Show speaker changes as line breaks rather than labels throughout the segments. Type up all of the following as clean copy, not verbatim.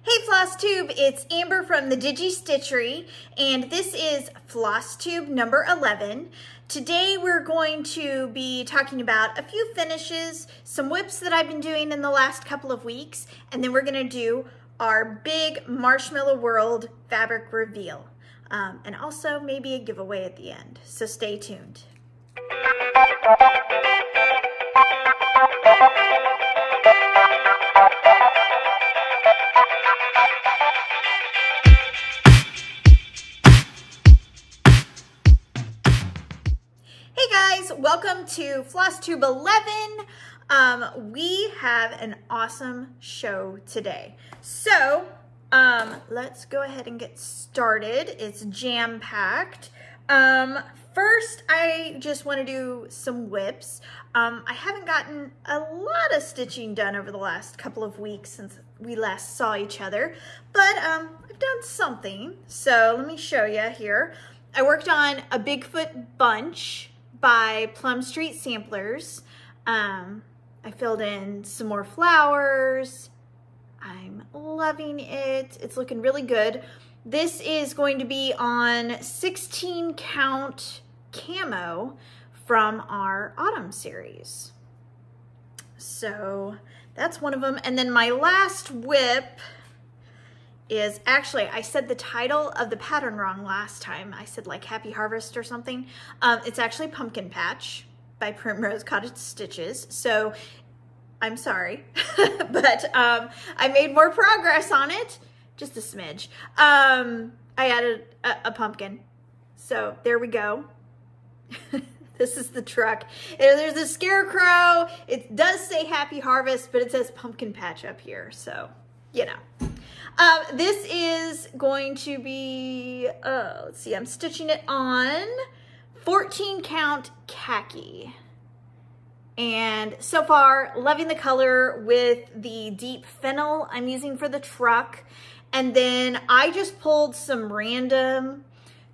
Hey Flosstube, it's Amber from the Digi Stitchery, and this is Flosstube number 11. Today we're going to be talking about a few finishes, some whips that I've been doing in the last couple of weeks, and then we're going to do our big Marshmallow World fabric reveal, and also maybe a giveaway at the end, so stay tuned. Welcome to Flosstube 11. We have an awesome show today. So let's go ahead and get started. It's jam-packed. First, I just want to do some whips. I haven't gotten a lot of stitching done over the last couple of weeks since we last saw each other, but I've done something. So let me show you here. I worked on a Bigfoot bunch by Plum Street Samplers. I filled in some more flowers. I'm loving it. It's looking really good. This is going to be on 16 count camo from our autumn series. So that's one of them. And then my last whip is actually, I said the title of the pattern wrong last time. I said like Happy Harvest or something. It's actually Pumpkin Patch by Primrose Cottage Stitches. So I'm sorry, but I made more progress on it, just a smidge. I added a pumpkin. So there we go. This is the truck. There's a scarecrow. It does say Happy Harvest, but it says Pumpkin Patch up here. So, you know. This is going to be, let's see, I'm stitching it on 14 count khaki. And so far, loving the color with the deep fennel I'm using for the truck. And then I just pulled some random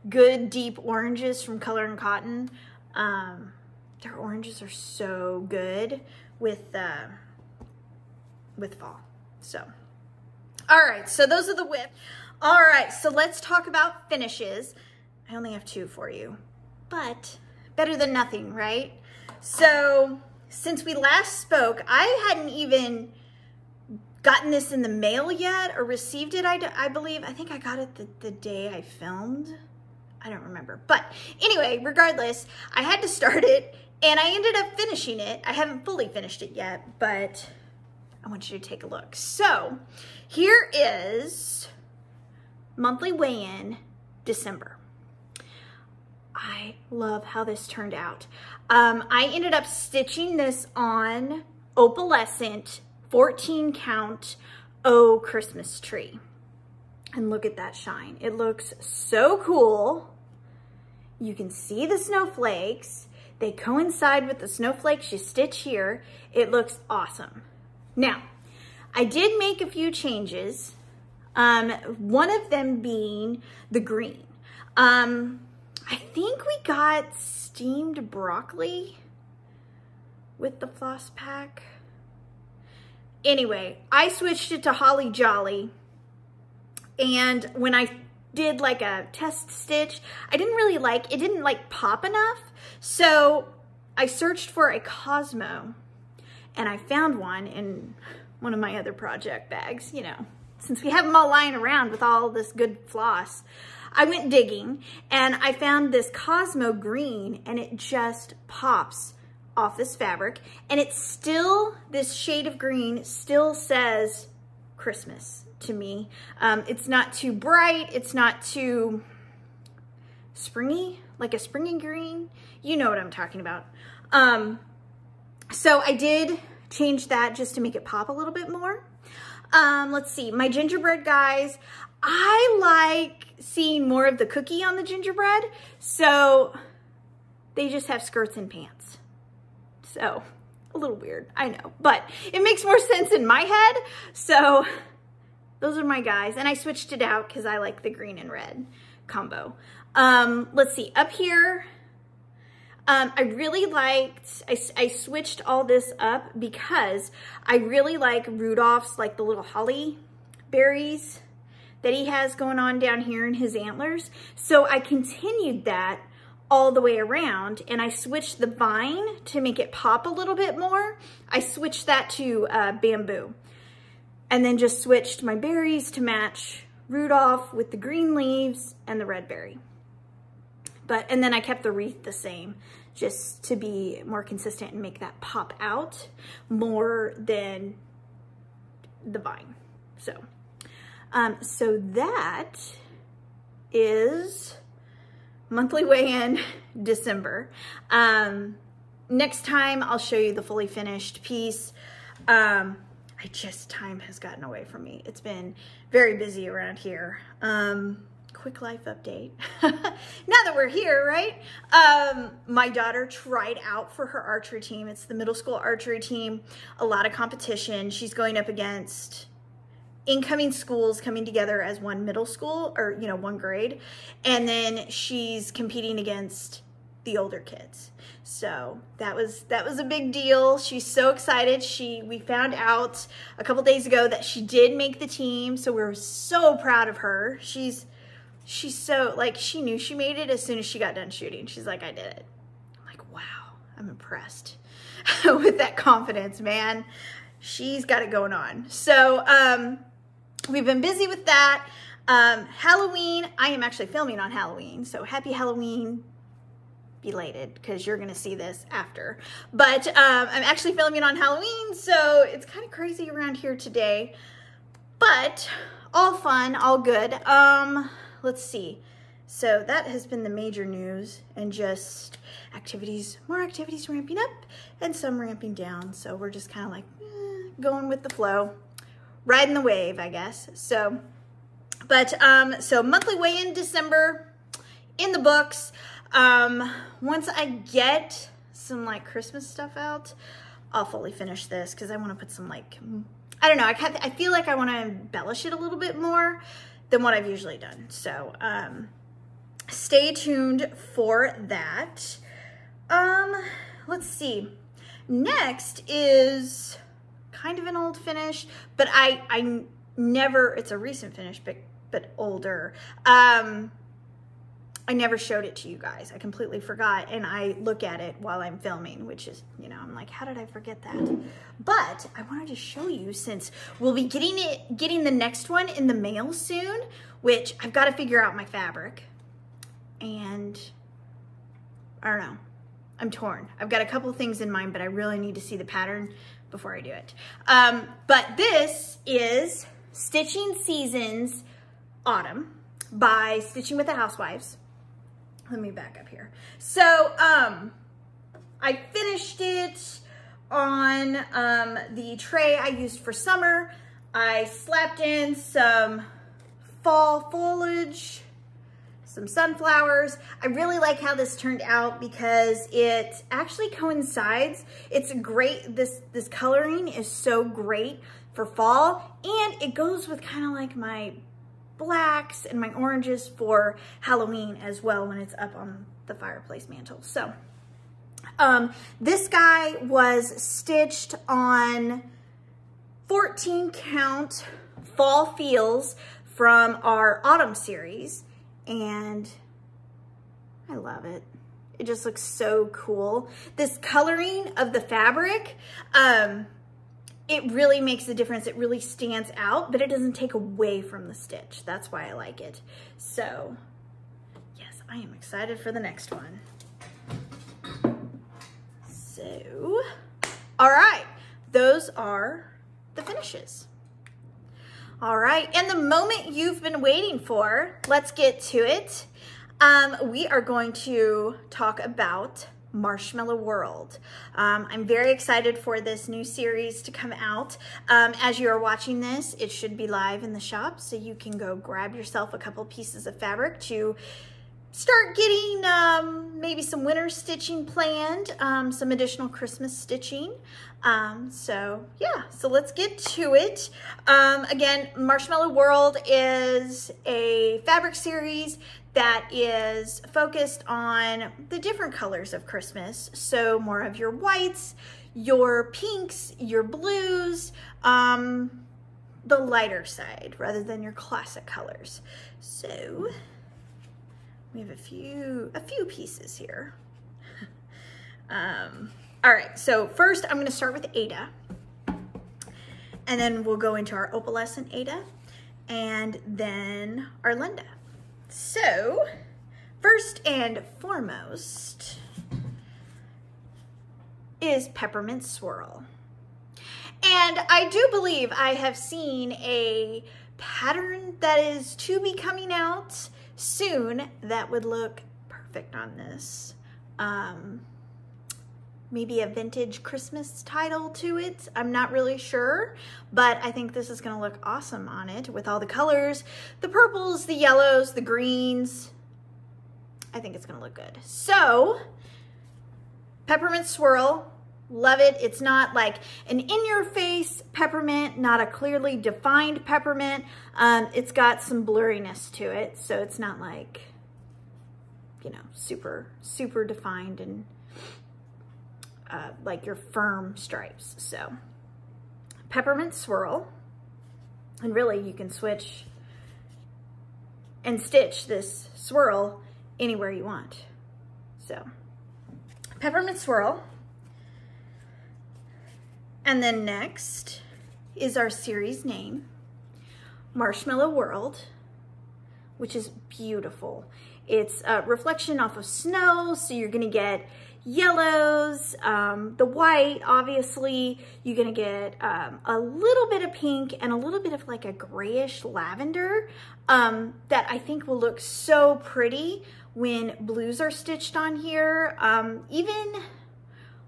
good deep oranges from Color and Cotton. Their oranges are so good with fall, so. All right, so those are the whip. All right, so let's talk about finishes. I only have two for you, but better than nothing, right? So since we last spoke, I hadn't even gotten this in the mail yet or received it, I believe. I think I got it the day I filmed. I don't remember, but anyway, regardless, I had to start it and I ended up finishing it. I haven't fully finished it yet, but I want you to take a look. So here is monthly weigh-in December. I love how this turned out. I ended up stitching this on Opalescent 14 count Oh Christmas Tree. And look at that shine. It looks so cool. You can see the snowflakes. They coincide with the snowflakes you stitch here. It looks awesome. Now, I did make a few changes, one of them being the green. I think we got steamed broccoli with the floss pack. Anyway, I switched it to Holly Jolly, and when I did like a test stitch, I didn't really like, it didn't like pop enough, so I searched for a Cosmo. And I found one in one of my other project bags, you know, since we have them all lying around with all this good floss. I went digging and I found this Cosmo green, and it just pops off this fabric. And it's still, this shade of green still says Christmas to me. It's not too bright. It's not too springy, like a springy green. You know what I'm talking about. So I did change that just to make it pop a little bit more. Let's see, my gingerbread guys, I like seeing more of the cookie on the gingerbread, so they just have skirts and pants. So a little weird, I know, but it makes more sense in my head. So those are my guys, and I switched it out because I like the green and red combo. Let's see, up here, I really liked, I switched all this up because I really like Rudolph's, like the little holly berries that he has going on down here in his antlers. So I continued that all the way around, and I switched the vine to make it pop a little bit more. I switched that to bamboo, and then just switched my berries to match Rudolph with the green leaves and the red berry. And then I kept the wreath the same, just to be more consistent and make that pop out more than the vine. So that is monthly weigh-in December. Next time I'll show you the fully finished piece. Time has gotten away from me. It's been very busy around here. Quick life update. Now that we're here, right? My daughter tried out for her archery team. It's the middle school archery team. A lot of competition. She's going up against incoming schools coming together as one middle school, or one grade, and then she's competing against the older kids. So that was a big deal. She's so excited. We found out a couple days ago that she did make the team, so we're so proud of her. She's so, like, she knew she made it as soon as she got done shooting. She's like, I did it. I'm like, wow, I'm impressed with that confidence, man. She's got it going on. So we've been busy with that. Halloween, I am actually filming on Halloween, so happy Halloween belated, because you're gonna see this after. But I'm actually filming on Halloween, so it's kind of crazy around here today, but all fun, all good. Let's see. So that has been the major news, and just more activities ramping up and some ramping down. So we're just kind of like going with the flow, riding the wave, I guess. So monthly weigh-in December in the books. Once I get some like Christmas stuff out, I'll fully finish this, because I want to put some, like, I don't know, I feel like I want to embellish it a little bit more than what I've usually done. So stay tuned for that. Let's see. Next is kind of an old finish, but I never, it's a recent finish, but older. I never showed it to you guys. I completely forgot, and I look at it while I'm filming, which is, I'm like, how did I forget that? But I wanted to show you, since we'll be getting the next one in the mail soon, which I've got to figure out my fabric, and I don't know. I'm torn. I've got a couple things in mind, but I really need to see the pattern before I do it. But this is Stitching Seasons Autumn by Stitching with the Housewives. Let me back up here. So I finished it on the tray I used for summer. I slapped in some fall foliage, some sunflowers. I really like how this turned out, because it actually coincides. It's great. This coloring is so great for fall, and it goes with kind of like my blacks and my oranges for Halloween as well, when it's up on the fireplace mantle. So this guy was stitched on 14 count fall feels from our autumn series, and I love it. It just looks so cool. This coloring of the fabric, it really makes a difference. It really stands out, but it doesn't take away from the stitch. That's why I like it. So yes, I am excited for the next one. So, all right, those are the finishes. All right, and the moment you've been waiting for, let's get to it. We are going to talk about Marshmallow World. I'm very excited for this new series to come out. As you are watching this, it should be live in the shop, so you can go grab yourself a couple pieces of fabric to start getting maybe some winter stitching planned, some additional Christmas stitching. So yeah, so let's get to it. Again, Marshmallow World is a fabric series that is focused on the different colors of Christmas. So more of your whites, your pinks, your blues, the lighter side rather than your classic colors. So we have a few pieces here. All right, so first I'm gonna start with Ada, and then we'll go into our Opalescent Ada, and then our Linda. So first and foremost is Peppermint Swirl. And I do believe I have seen a pattern that is to be coming out soon that would look perfect on this. Maybe a vintage Christmas title to it. I'm not really sure, but I think this is gonna look awesome on it with all the colors, the purples, the yellows, the greens. I think it's gonna look good. So, Peppermint Swirl, love it. It's not like an in-your-face peppermint, not a clearly defined peppermint. It's got some blurriness to it, so it's not like, you know, super defined and like your firm stripes. So Peppermint Swirl, and really you can switch and stitch this swirl anywhere you want. So Peppermint Swirl. And then next is our series name, Marshmallow World, which is beautiful. It's a reflection off of snow, so you're gonna get yellows, the white, obviously. You're gonna get a little bit of pink and a little bit of like a grayish lavender that I think will look so pretty when blues are stitched on here, even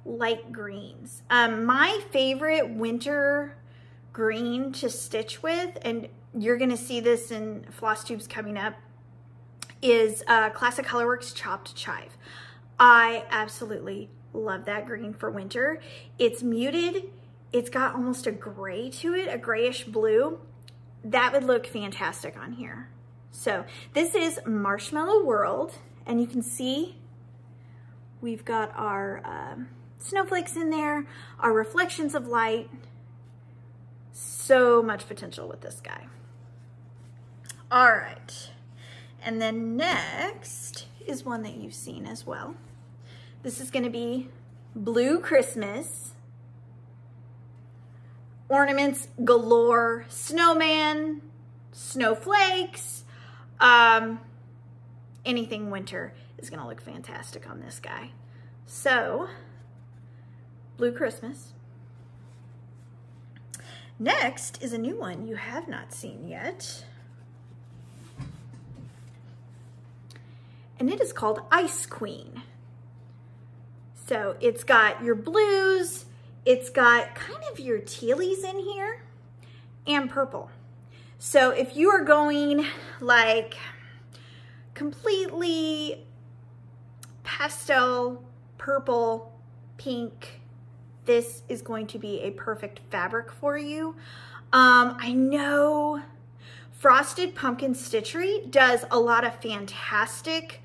light greens. My favorite winter green to stitch with, and you're gonna see this in Flosstubes coming up, is Classic Colorworks Chopped Chive. I absolutely love that green for winter. It's muted. It's got almost a gray to it, a grayish blue. That would look fantastic on here. So this is Marshmallow World, and you can see we've got our snowflakes in there, our reflections of light. So much potential with this guy. All right, and then next is one that you've seen as well. This is gonna be Blue Christmas. Ornaments galore, snowman, snowflakes, anything winter is gonna look fantastic on this guy. So, Blue Christmas. Next is a new one you have not seen yet. And it is called Ice Queen. So it's got your blues, it's got kind of your tealies in here, and purple. So if you are going like completely pastel, purple, pink, this is going to be a perfect fabric for you. I know Frosted Pumpkin Stitchery does a lot of fantastic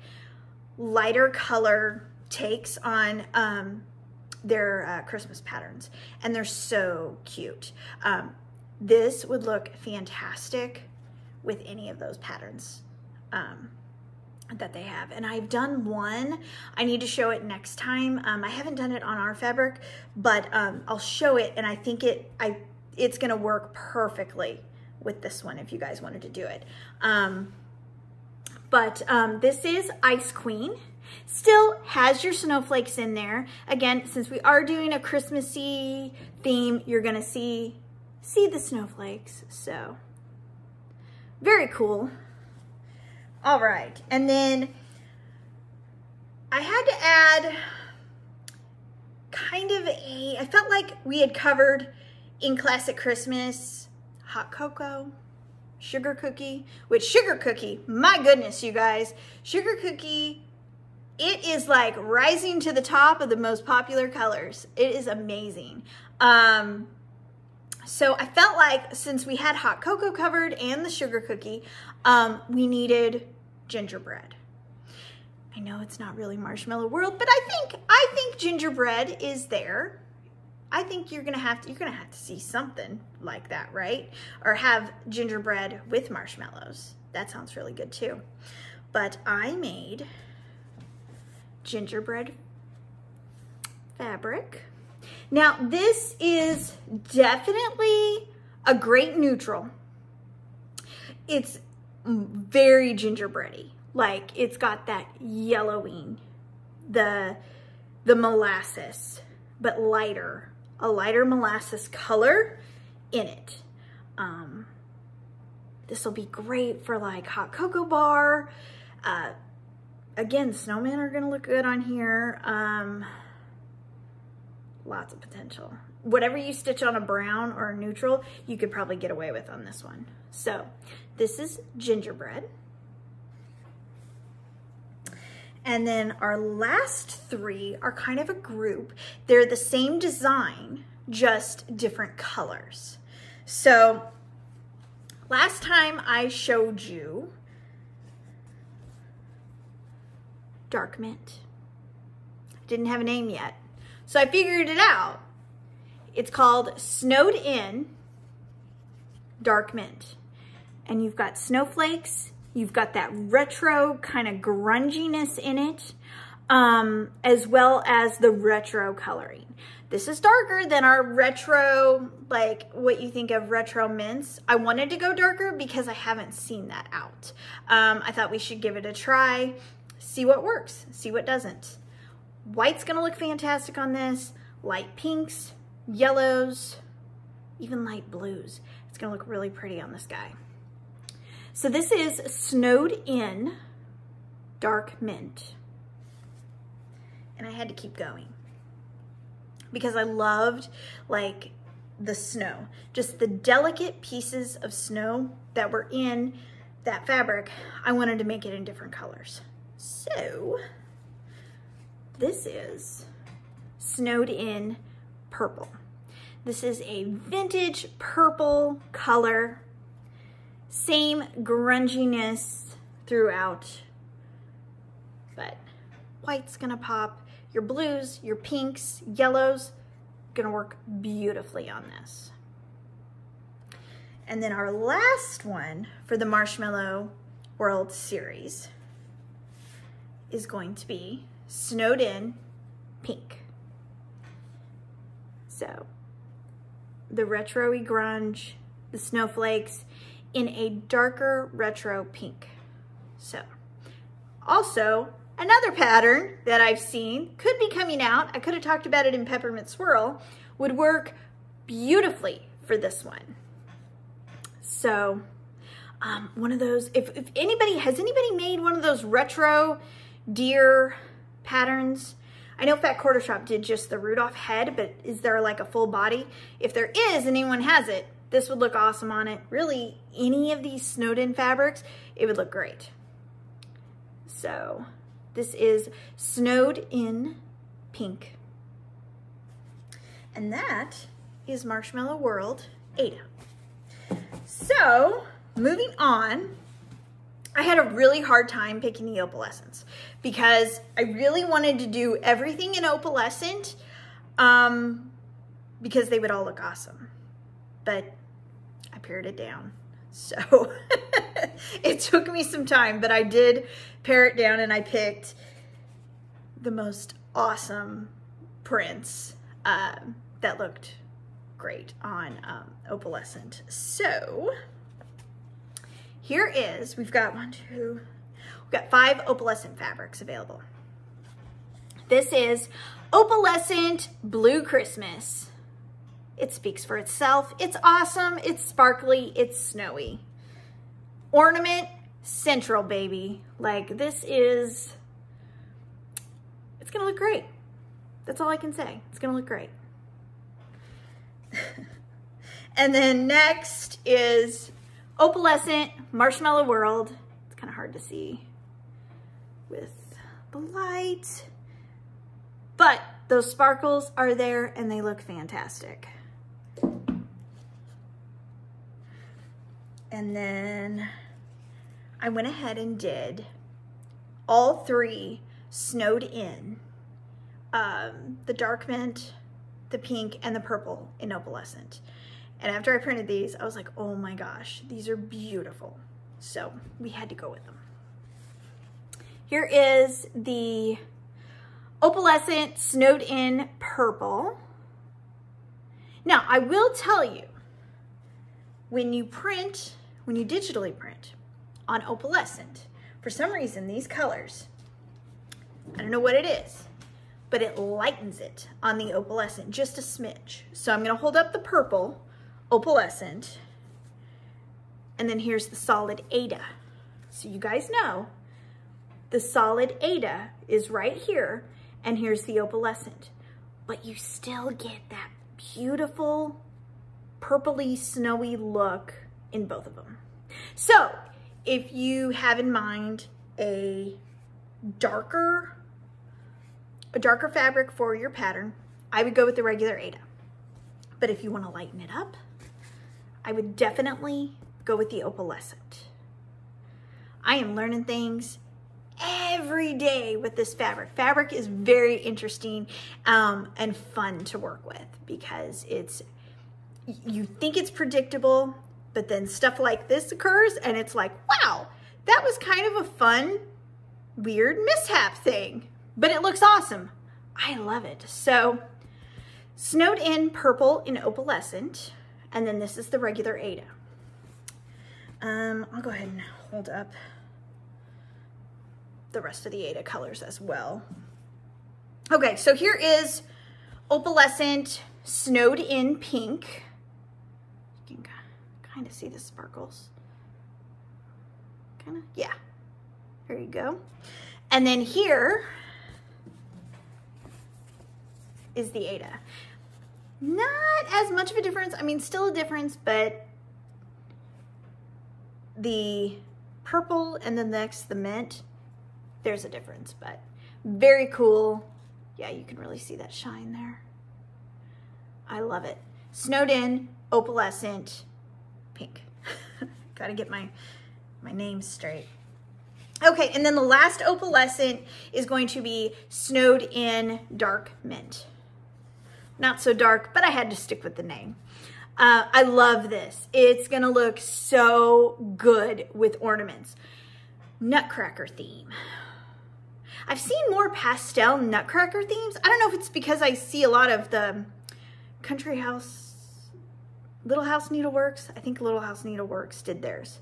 lighter color takes on their Christmas patterns, and they're so cute. This would look fantastic with any of those patterns that they have. And I've done one. I need to show it next time. I haven't done it on our fabric, but I'll show it, and I think it's gonna work perfectly with this one if you guys wanted to do it. This is Ice Queen. Still has your snowflakes in there. Again, since we are doing a Christmassy theme, you're gonna see the snowflakes. So very cool. All right, and then I had to add kind of I felt like we had covered in Classic Christmas, hot cocoa, sugar cookie, which sugar cookie, my goodness, you guys, sugar cookie, it is like rising to the top of the most popular colors. It is amazing. So I felt like since we had hot cocoa covered and the sugar cookie, we needed gingerbread. I know it's not really Marshmallow World, but I think gingerbread is there. I think you're gonna have to see something like that, right? Or have gingerbread with marshmallows. That sounds really good too. But I made gingerbread fabric. Now this is definitely a great neutral. It's very gingerbready. Like it's got that yellowing, the molasses, but lighter, a lighter molasses color in it. This will be great for like hot cocoa bar. Again, snowmen are gonna look good on here. Lots of potential. Whatever you stitch on a brown or a neutral, you could probably get away with on this one. So this is gingerbread. And then our last three are kind of a group. They're the same design, just different colors. So last time I showed you dark mint. Didn't have a name yet. So I figured it out. It's called Snowed In Dark Mint. And you've got snowflakes, you've got that retro kind of grunginess in it, as well as the retro coloring. This is darker than our retro, like what you think of retro mints. I wanted to go darker because I haven't seen that out. I thought we should give it a try, see what works, see what doesn't. White's gonna look fantastic on this, light pinks, yellows, even light blues. It's gonna look really pretty on this guy. So this is Snowed In Dark Mint. And I had to keep going because I loved like the snow, just the delicate pieces of snow that were in that fabric. I wanted to make it in different colors. So this is Snowed In Purple. This is a vintage purple color. Same grunginess throughout, but white's gonna pop. Your blues, your pinks, yellows, gonna work beautifully on this. And then our last one for the Marshmallow World series is going to be Snowed In Pink. So the retro-y grunge, the snowflakes in a darker retro pink. So also another pattern that I've seen could be coming out, I could have talked about it in Peppermint Swirl, would work beautifully for this one. So one of those, if anybody, has anybody made one of those retro deer patterns? I know Fat Quarter Shop did just the Rudolph head, but is there like a full body? If there is and anyone has it, this would look awesome on it. Really, any of these snowed in fabrics, it would look great. So this is Snowed In Pink. And that is Marshmallow World Ada. So moving on, I had a really hard time picking the opalescents because I really wanted to do everything in opalescent because they would all look awesome. But I pared it down. So it took me some time, but I did pare it down and I picked the most awesome prints that looked great on opalescent. So here is, we've got we've got 5 opalescent fabrics available. This is Opalescent Blue Christmas. It speaks for itself. It's awesome, it's sparkly, it's snowy. Ornament Central, baby. Like this is, it's gonna look great. That's all I can say. It's gonna look great. And then next is Opalescent Marshmallow World. It's kind of hard to see with the light, but those sparkles are there and they look fantastic. And then I went ahead and did all 3 snowed in. The dark mint, the pink, and the purple in Opalescent. And after I printed these, I was like, oh my gosh, these are beautiful. So we had to go with them. Here is the Opalescent Snowed In Purple. Now, I will tell you, when you digitally print on Opalescent, for some reason, these colors, I don't know what it is, but it lightens it on the Opalescent just a smidge. So I'm gonna hold up the purple Opalescent, and then here's the solid Ada. So you guys know, the solid Ada is right here, and here's the Opalescent. But you still get that beautiful purpley, snowy look in both of them. So if you have in mind a darker fabric for your pattern, I would go with the regular Ada. But if you want to lighten it up, I would definitely go with the Opalescent. I am learning things every day with this fabric. Fabric is very interesting and fun to work with because you think it's predictable, but then stuff like this occurs and it's like, wow, that was kind of a fun, weird mishap thing, but it looks awesome. I love it. So Snowed In Purple in Opalescent, and then this is the regular Ada. I'll go ahead and hold up the rest of the Ada colors as well. Okay, so here is Opalescent Snowed In Pink. You can kind of see the sparkles. Kind of, yeah. There you go. And then here is the Ada. Not as much of a difference. I mean, still a difference, but the purple and then next the mint, there's a difference, but very cool. Yeah, you can really see that shine there. I love it. Snowed In, Opalescent, Pink. Gotta get my names straight. Okay, and then the last Opalescent is going to be Snowed In Dark Mint. Not so dark, but I had to stick with the name. I love this. It's gonna look so good with ornaments. Nutcracker theme. I've seen more pastel Nutcracker themes. I don't know if it's because I see a lot of the Country House, Little House Needleworks. I think Little House Needleworks did theirs.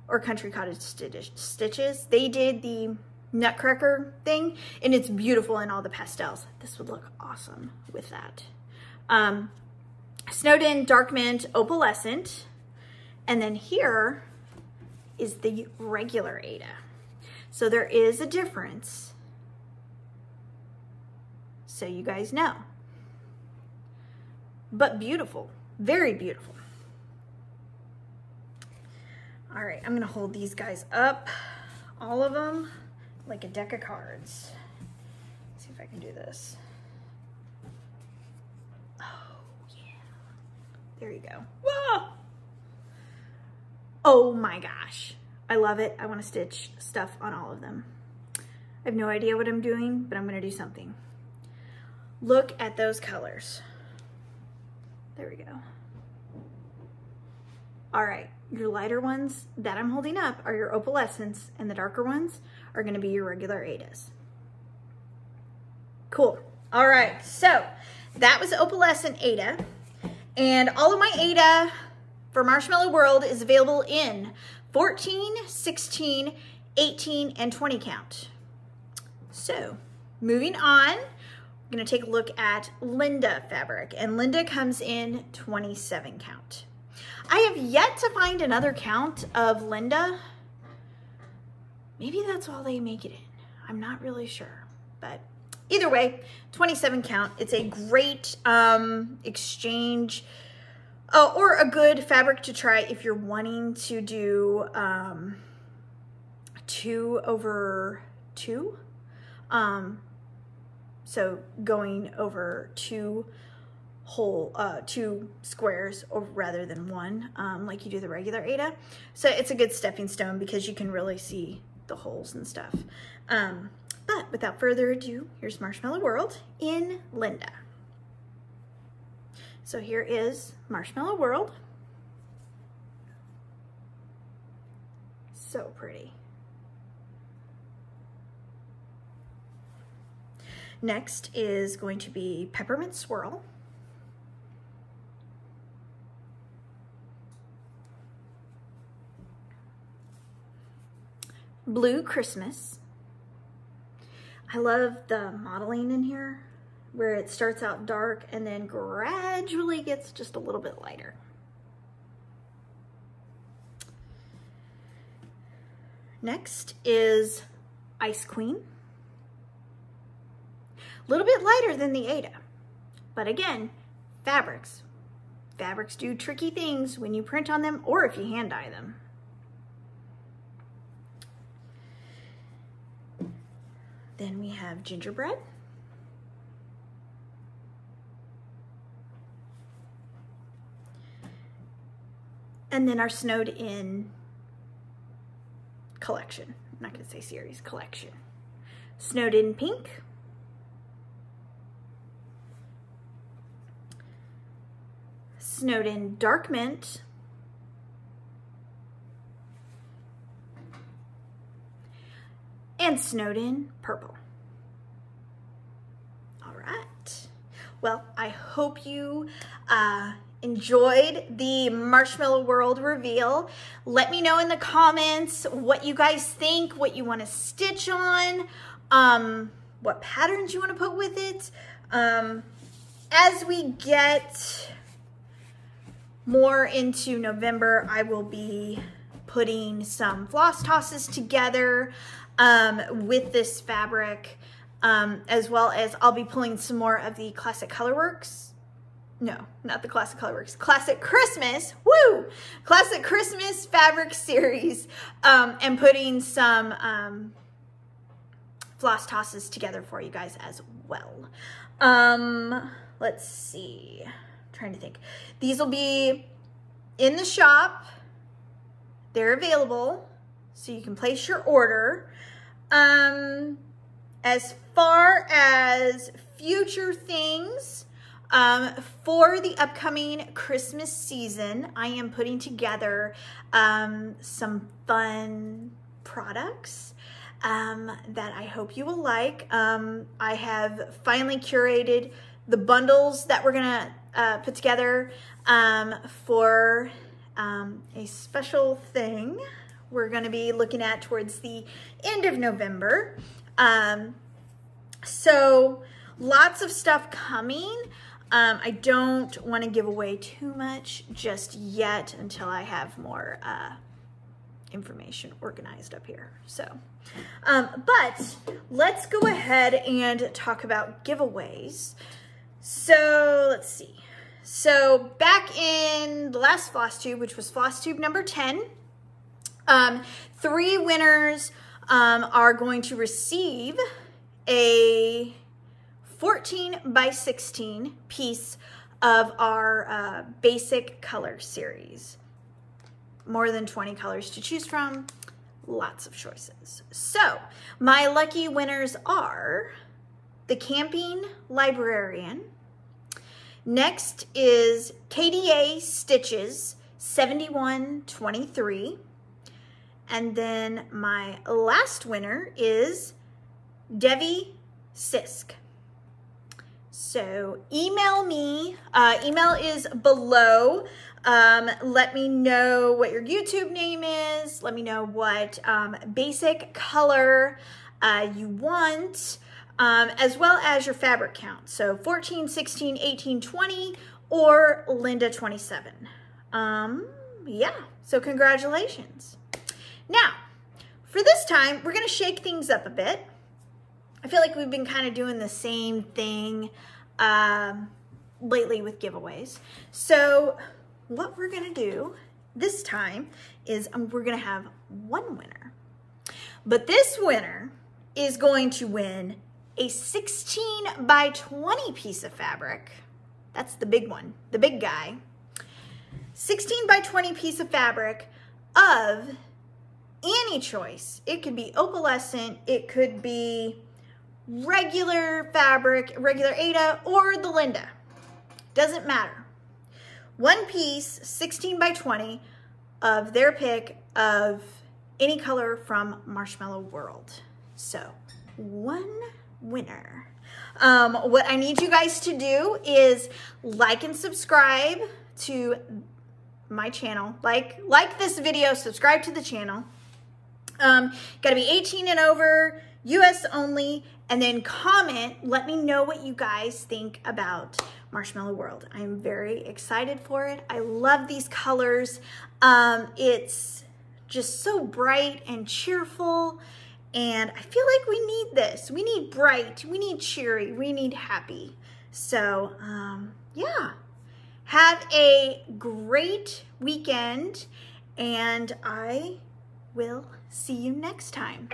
Or Country Cottage Stitches. They did the Nutcracker thing, and it's beautiful in all the pastels. This would look awesome with that. Snowed In Dark Mint Opalescent, and then here is the regular Ada. So there is a difference, so you guys know. But beautiful, very beautiful. All right, I'm gonna hold these guys up, all of them, like a deck of cards. Let's see if I can do this. Oh, yeah. There you go. Whoa! Oh my gosh. I love it. I want to stitch stuff on all of them. I have no idea what I'm doing, but I'm going to do something. Look at those colors. There we go. All right, your lighter ones that I'm holding up are your Opalescents, and the darker ones are going to be your regular Adas. Cool. All right, so that was Opalescent Ada, and all of my Ada for Marshmallow World is available in 14, 16, 18, and 20 count. So moving on, I'm going to take a look at Linda fabric, and Linda comes in 27 count. I have yet to find another count of Linda. Maybe that's all they make it in. I'm not really sure, but either way, 27 count. It's a great exchange or a good fabric to try if you're wanting to do 2/2. So going over two squares rather than one, like you do the regular Ada. So it's a good stepping stone because you can really see the holes and stuff. But without further ado, here's Marshmallow World in Linda. So here is Marshmallow World. So pretty. Next is going to be Peppermint Swirl. Blue Christmas. I love the modeling in here where it starts out dark and then gradually gets just a little bit lighter. Next is Ice Queen. A little bit lighter than the Ada, but again, fabrics. Fabrics do tricky things when you print on them or if you hand dye them. Then we have Gingerbread. And then our Snowed In collection. I'm not going to say series, collection. Snowed In Pink. Snowed In Dark Mint. And Snowed In Purple. All right. Well, I hope you enjoyed the Marshmallow World reveal. Let me know in the comments what you guys think, what you want to stitch on, what patterns you want to put with it. As we get more into November, I will be putting some floss tosses together with this fabric, as well as I'll be pulling some more of the Classic Colorworks. No, not the Classic Colorworks. Classic Christmas, woo! Classic Christmas fabric series, and putting some floss tosses together for you guys as well. Let's see, I'm trying to think. These will be in the shop. They're available, so you can place your order. As far as future things, for the upcoming Christmas season, I am putting together some fun products that I hope you will like. I have finally curated the bundles that we're gonna put together for a special thing we're gonna be looking at towards the end of November. So lots of stuff coming. I don't want to give away too much just yet until I have more information organized up here. So, but let's go ahead and talk about giveaways. So let's see. So back in the last Flosstube, which was Flosstube number 10, 3 winners are going to receive a 14 by 16 piece of our basic color series. More than 20 colors to choose from, lots of choices. So my lucky winners are the Camping Librarian. Next is KDA Stitches 7123. And then my last winner is Devi Sisk. So email me, email is below. Let me know what your YouTube name is. Let me know what basic color you want, as well as your fabric count. So 14, 16, 18, 20, or Linda 27. Yeah, so congratulations. Now, for this time, we're gonna shake things up a bit. I feel like we've been kind of doing the same thing lately with giveaways. So what we're gonna do this time is we're gonna have one winner. But this winner is going to win a 16 by 20 piece of fabric. That's the big one, the big guy. 16 by 20 piece of fabric of any choice. It could be opalescent, it could be regular fabric, regular Ada, or the Linda. Doesn't matter. one piece, 16 by 20 of their pick of any color from Marshmallow World. So one winner. What I need you guys to do is like and subscribe to my channel. Like this video, subscribe to the channel. Gotta be 18 and over, US only, and then comment, let me know what you guys think about Marshmallow World. I'm very excited for it. I love these colors. It's just so bright and cheerful, and I feel like we need this. We need bright, we need cheery, we need happy. So, yeah. Have a great weekend, and I will see you next time.